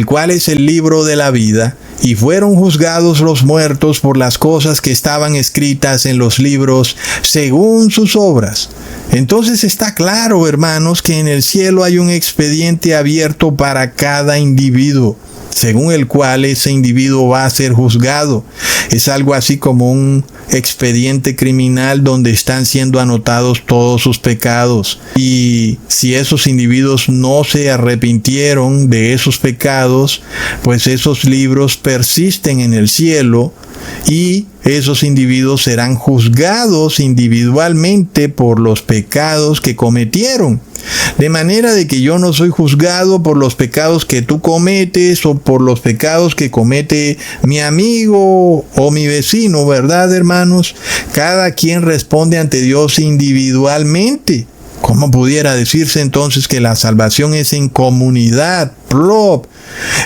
el cual es el libro de la vida, y fueron juzgados los muertos por las cosas que estaban escritas en los libros según sus obras. Entonces está claro, hermanos, que en el cielo hay un expediente abierto para cada individuo, según el cual ese individuo va a ser juzgado. Es algo así como un expediente criminal donde están siendo anotados todos sus pecados. Y si esos individuos no se arrepintieron de esos pecados, pues esos libros persisten en el cielo y esos individuos serán juzgados individualmente por los pecados que cometieron. De manera de que yo no soy juzgado por los pecados que tú cometes o por los pecados que comete mi amigo o mi vecino, ¿verdad, hermanos? Cada quien responde ante Dios individualmente. ¿Cómo pudiera decirse entonces que la salvación es en comunidad? ¡Plop!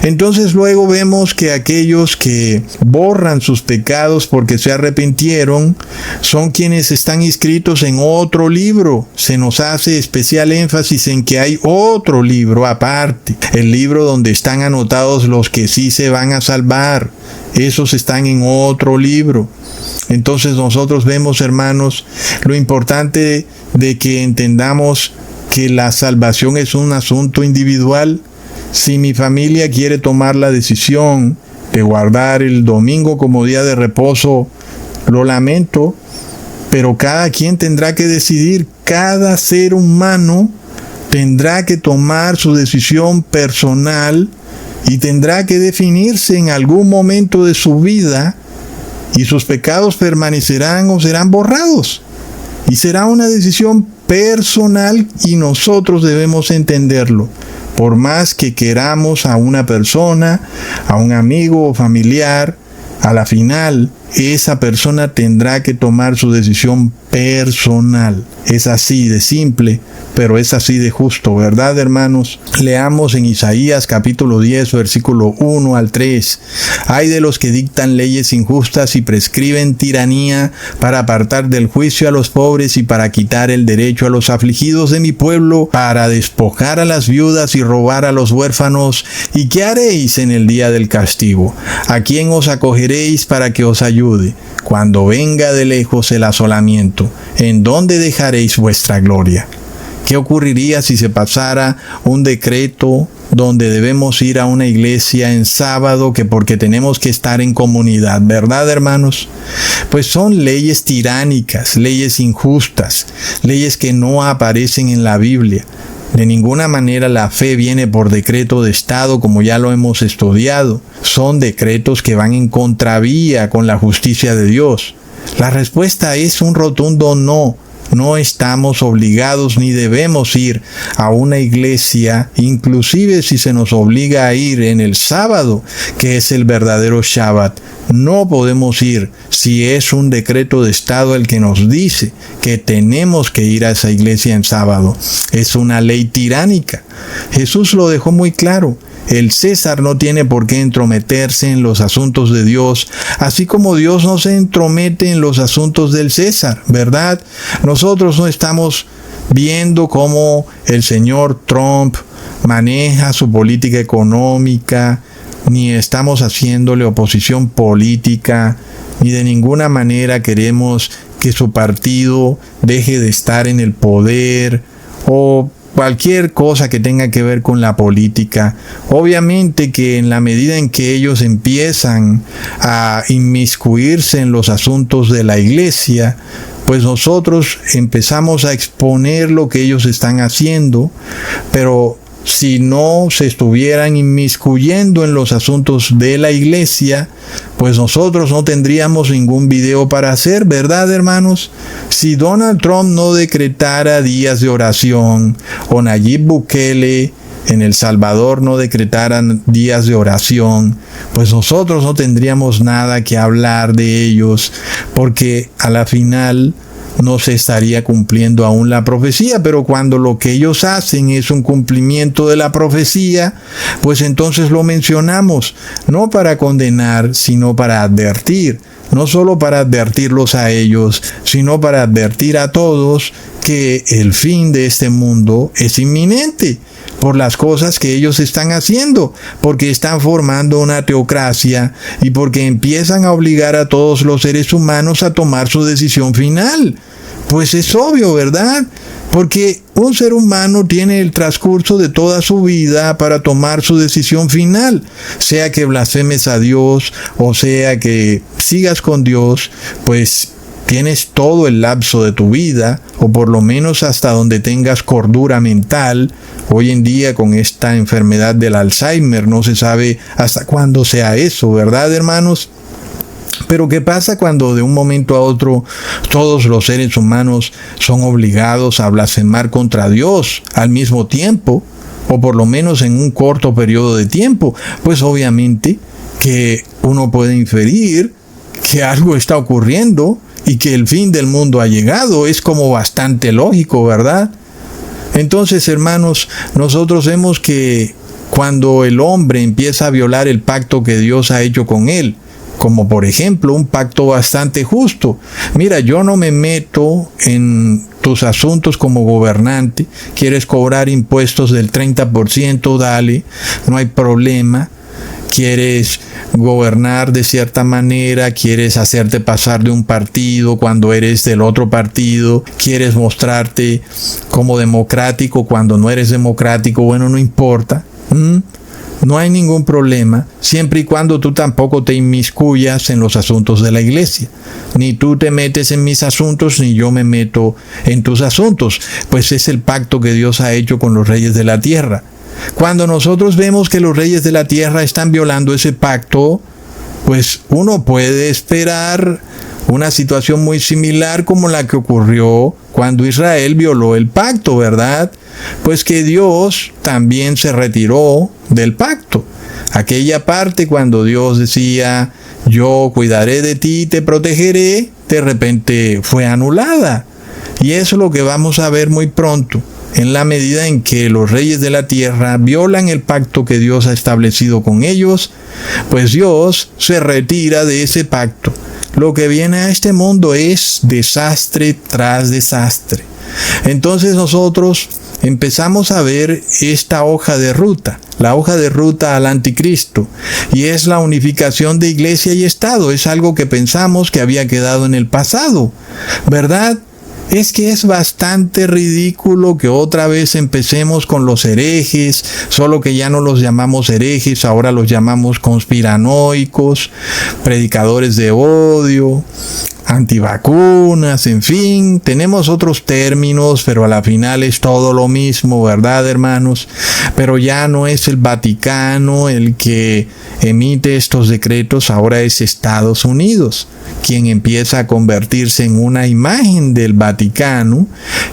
Entonces luego vemos que aquellos que borran sus pecados porque se arrepintieron son quienes están inscritos en otro libro. Se nos hace especial énfasis en que hay otro libro aparte, el libro donde están anotados los que sí se van a salvar. Esos están en otro libro. Entonces nosotros vemos, hermanos, lo importante de que entendamos que la salvación es un asunto individual. Si mi familia quiere tomar la decisión de guardar el domingo como día de reposo, lo lamento, pero cada quien tendrá que decidir, cada ser humano tendrá que tomar su decisión personal y tendrá que definirse en algún momento de su vida, y sus pecados permanecerán o serán borrados. Y será una decisión personal y nosotros debemos entenderlo. Por más que queramos a una persona, a un amigo o familiar, a la final esa persona tendrá que tomar su decisión personal. Es así de simple, pero es así de justo, ¿verdad, hermanos? Leamos en Isaías capítulo 10, versículo 1 al 3. Ay de los que dictan leyes injustas y prescriben tiranía para apartar del juicio a los pobres y para quitar el derecho a los afligidos de mi pueblo, para despojar a las viudas y robar a los huérfanos. ¿Y qué haréis en el día del castigo? ¿A quién os acogeréis para que os ayude? Cuando venga de lejos el asolamiento, ¿en dónde dejaréis vuestra gloria? ¿Qué ocurriría si se pasara un decreto donde debemos ir a una iglesia en sábado que porque tenemos que estar en comunidad, ¿verdad, hermanos? Pues son leyes tiránicas, leyes injustas, leyes que no aparecen en la Biblia. De ninguna manera la fe viene por decreto de Estado, como ya lo hemos estudiado. Son decretos que van en contravía con la justicia de Dios. La respuesta es un rotundo no. No estamos obligados ni debemos ir a una iglesia, inclusive si se nos obliga a ir en el sábado, que es el verdadero Shabbat. No podemos ir si es un decreto de Estado el que nos dice que tenemos que ir a esa iglesia en sábado. Es una ley tiránica. Jesús lo dejó muy claro. El César no tiene por qué entrometerse en los asuntos de Dios, así como Dios no se entromete en los asuntos del César, ¿verdad? Nosotros no estamos viendo cómo el señor Trump maneja su política económica, ni estamos haciéndole oposición política, ni de ninguna manera queremos que su partido deje de estar en el poder o cualquier cosa que tenga que ver con la política. Obviamente que en la medida en que ellos empiezan a inmiscuirse en los asuntos de la iglesia, pues nosotros empezamos a exponer lo que ellos están haciendo, pero si no se estuvieran inmiscuyendo en los asuntos de la iglesia, pues nosotros no tendríamos ningún video para hacer, ¿verdad, hermanos? Si Donald Trump no decretara días de oración, o Nayib Bukele en El Salvador no decretaran días de oración, pues nosotros no tendríamos nada que hablar de ellos, porque a la final no se estaría cumpliendo aún la profecía. Pero cuando lo que ellos hacen es un cumplimiento de la profecía, pues entonces lo mencionamos, no para condenar, sino para advertir. No solo para advertirlos a ellos, sino para advertir a todos que el fin de este mundo es inminente. por las cosas que ellos están haciendo, porque están formando una teocracia y porque empiezan a obligar a todos los seres humanos a tomar su decisión final. Pues es obvio, ¿verdad? Porque un ser humano tiene el transcurso de toda su vida para tomar su decisión final, sea que blasfemes a Dios o sea que sigas con Dios, pues tienes todo el lapso de tu vida, o por lo menos hasta donde tengas cordura mental. Hoy en día con esta enfermedad del Alzheimer no se sabe hasta cuándo sea eso, ¿verdad, hermanos? Pero ¿qué pasa cuando de un momento a otro todos los seres humanos son obligados a blasfemar contra Dios al mismo tiempo, o por lo menos en un corto periodo de tiempo? Pues obviamente que uno puede inferir que algo está ocurriendo y que el fin del mundo ha llegado. Es como bastante lógico, ¿verdad? Entonces, hermanos, nosotros vemos que cuando el hombre empieza a violar el pacto que Dios ha hecho con él, como por ejemplo un pacto bastante justo. Mira, yo no me meto en tus asuntos como gobernante. Quieres cobrar impuestos del 30%, dale, no hay problema. Quieres gobernar de cierta manera, quieres hacerte pasar de un partido cuando eres del otro partido, quieres mostrarte como democrático cuando no eres democrático, bueno, no importa. No hay ningún problema, siempre y cuando tú tampoco te inmiscuyas en los asuntos de la iglesia. Ni tú te metes en mis asuntos, ni yo me meto en tus asuntos. Pues es el pacto que Dios ha hecho con los reyes de la tierra. Cuando nosotros vemos que los reyes de la tierra están violando ese pacto, pues uno puede esperar una situación muy similar como la que ocurrió cuando Israel violó el pacto, ¿verdad? Pues que Dios también se retiró del pacto. Aquella parte cuando Dios decía, yo cuidaré de ti y te protegeré, de repente fue anulada. Y eso es lo que vamos a ver muy pronto, en la medida en que los reyes de la tierra violan el pacto que Dios ha establecido con ellos, pues Dios se retira de ese pacto. Lo que viene a este mundo es desastre tras desastre. Entonces nosotros empezamos a ver esta hoja de ruta, la hoja de ruta al anticristo, y es la unificación de iglesia y Estado. Es algo que pensamos que había quedado en el pasado, ¿verdad? Es que es bastante ridículo que otra vez empecemos con los herejes, solo que ya no los llamamos herejes, ahora los llamamos conspiranoicos, predicadores de odio, antivacunas, en fin, tenemos otros términos, pero a la final es todo lo mismo, ¿verdad, hermanos? Pero ya no es el Vaticano el que emite estos decretos, ahora es Estados Unidos quien empieza a convertirse en una imagen del Vaticano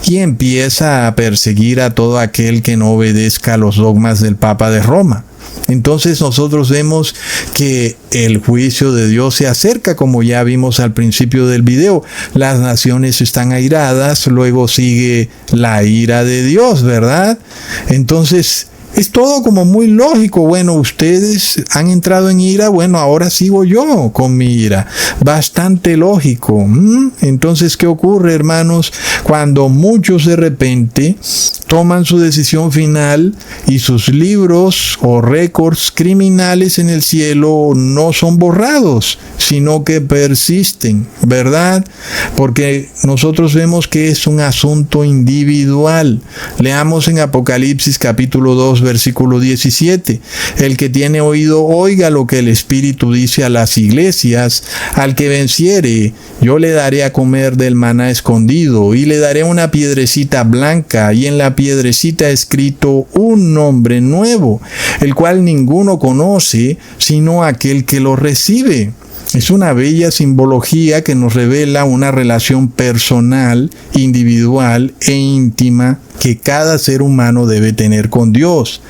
y empieza a perseguir a todo aquel que no obedezca los dogmas del Papa de Roma. Entonces nosotros vemos que el juicio de Dios se acerca, como ya vimos al principio del video. Las naciones están airadas, luego sigue la ira de Dios, ¿verdad? Entonces es todo como muy lógico. Bueno, ustedes han entrado en ira, bueno, ahora sigo yo con mi ira. Bastante lógico. Entonces, ¿qué ocurre, hermanos? Cuando muchos de repente toman su decisión final y sus libros o récords criminales en el cielo no son borrados, sino que persisten, ¿verdad? Porque nosotros vemos que es un asunto individual. Leamos en Apocalipsis capítulo 2, versículo 17. El que tiene oído, oiga lo que el Espíritu dice a las iglesias. Al que venciere, yo le daré a comer del maná escondido, y le daré una piedrecita blanca, y en la piedrecita escrito un nombre nuevo, el cual ninguno conoce, sino aquel que lo recibe. Es una bella simbología que nos revela una relación personal, individual e íntima que cada ser humano debe tener con Dios.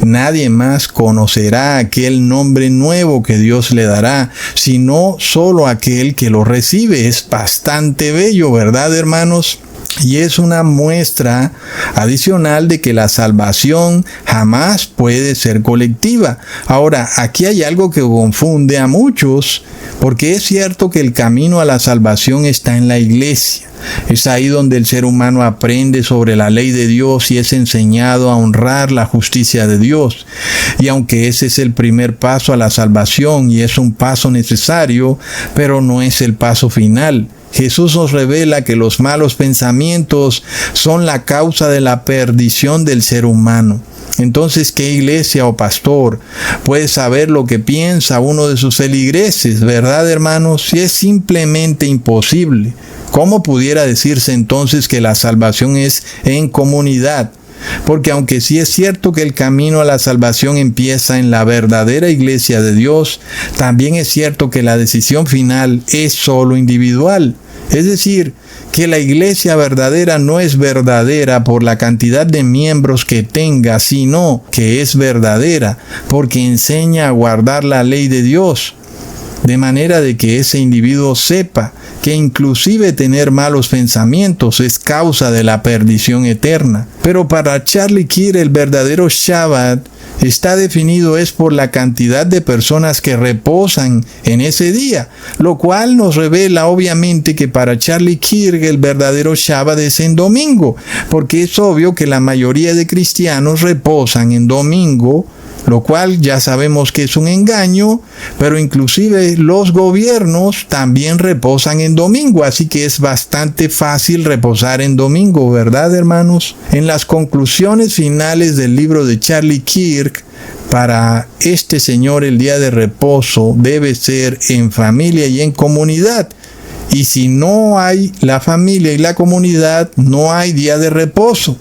Nadie más conocerá aquel nombre nuevo que Dios le dará, sino solo aquel que lo recibe. Es bastante bello, ¿verdad, hermanos? Y es una muestra adicional de que la salvación jamás puede ser colectiva. Ahora, aquí hay algo que confunde a muchos, porque es cierto que el camino a la salvación está en la iglesia. Es ahí donde el ser humano aprende sobre la ley de Dios y es enseñado a honrar la justicia de Dios. Y aunque ese es el primer paso a la salvación y es un paso necesario, pero no es el paso final. Jesús nos revela que los malos pensamientos son la causa de la perdición del ser humano. Entonces, ¿qué iglesia o pastor puede saber lo que piensa uno de sus feligreses, verdad, hermanos? Si es simplemente imposible. ¿Cómo pudiera decirse entonces que la salvación es en comunidad? Porque aunque sí es cierto que el camino a la salvación empieza en la verdadera iglesia de Dios, también es cierto que la decisión final es solo individual. Es decir, que la iglesia verdadera no es verdadera por la cantidad de miembros que tenga, sino que es verdadera porque enseña a guardar la ley de Dios. De manera de que ese individuo sepa que inclusive tener malos pensamientos es causa de la perdición eterna. Pero para Charlie Kirk el verdadero Shabbat está definido es por la cantidad de personas que reposan en ese día, lo cual nos revela obviamente que para Charlie Kirk el verdadero Shabbat es en domingo, porque es obvio que la mayoría de cristianos reposan en domingo, lo cual ya sabemos que es un engaño, pero inclusive los gobiernos también reposan en domingo, así que es bastante fácil reposar en domingo, ¿verdad, hermanos? En las conclusiones finales del libro de Charlie Kirk, para este señor el día de reposo debe ser en familia y en comunidad. Y si no hay la familia y la comunidad, no hay día de reposo.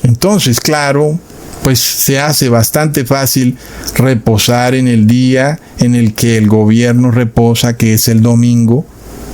Entonces, claro, pues se hace bastante fácil reposar en el día en el que el gobierno reposa, que es el domingo,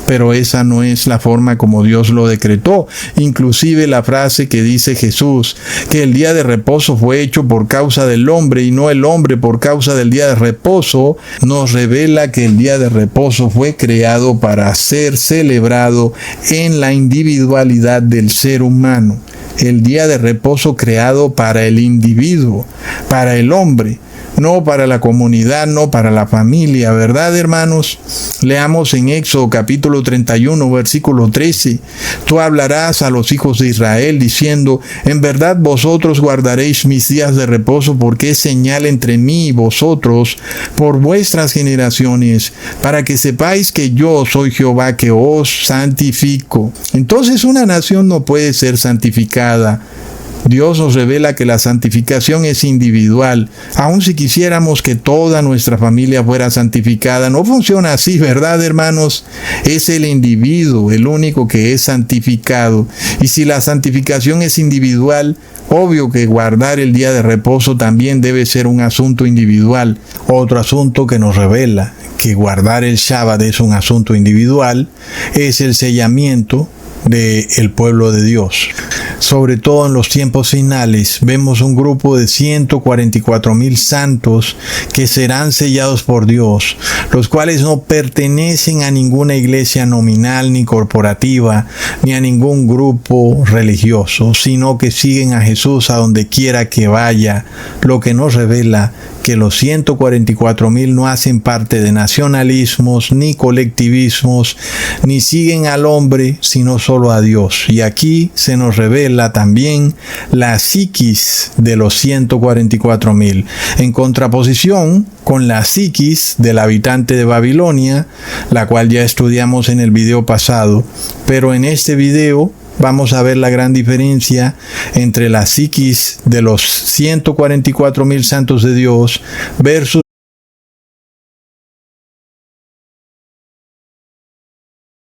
pero esa no es la forma como Dios lo decretó. Inclusive la frase que dice Jesús, que el día de reposo fue hecho por causa del hombre y no el hombre por causa del día de reposo, nos revela que el día de reposo fue creado para ser celebrado en la individualidad del ser humano. El día de reposo creado para el individuo, para el hombre, no para la comunidad, no para la familia, ¿verdad, hermanos? Leamos en Éxodo capítulo 31, versículo 13. Tú hablarás a los hijos de Israel diciendo, en verdad vosotros guardaréis mis días de reposo porque es señal entre mí y vosotros por vuestras generaciones, para que sepáis que yo soy Jehová que os santifico. Entonces una nación no puede ser santificada. Dios nos revela que la santificación es individual. Aun si quisiéramos que toda nuestra familia fuera santificada, no funciona así, ¿verdad, hermanos? Es el individuo el único que es santificado. Y si la santificación es individual, obvio que guardar el día de reposo también debe ser un asunto individual. Otro asunto que nos revela que guardar el Shabbat es un asunto individual es el sellamiento del pueblo de Dios. Sobre todo en los tiempos finales, vemos un grupo de 144,000 santos que serán sellados por Dios, los cuales no pertenecen a ninguna iglesia nominal ni corporativa, ni a ningún grupo religioso, sino que siguen a Jesús a donde quiera que vaya, lo que nos revela que los 144,000 no hacen parte de nacionalismos ni colectivismos, ni siguen al hombre, sino solo a Dios. Y aquí se nos revela también la psiquis de los 144,000, en contraposición con la psiquis del habitante de Babilonia, la cual ya estudiamos en el video pasado, pero en este video vamos a ver la gran diferencia entre la psiquis de los 144,000 santos de Dios versus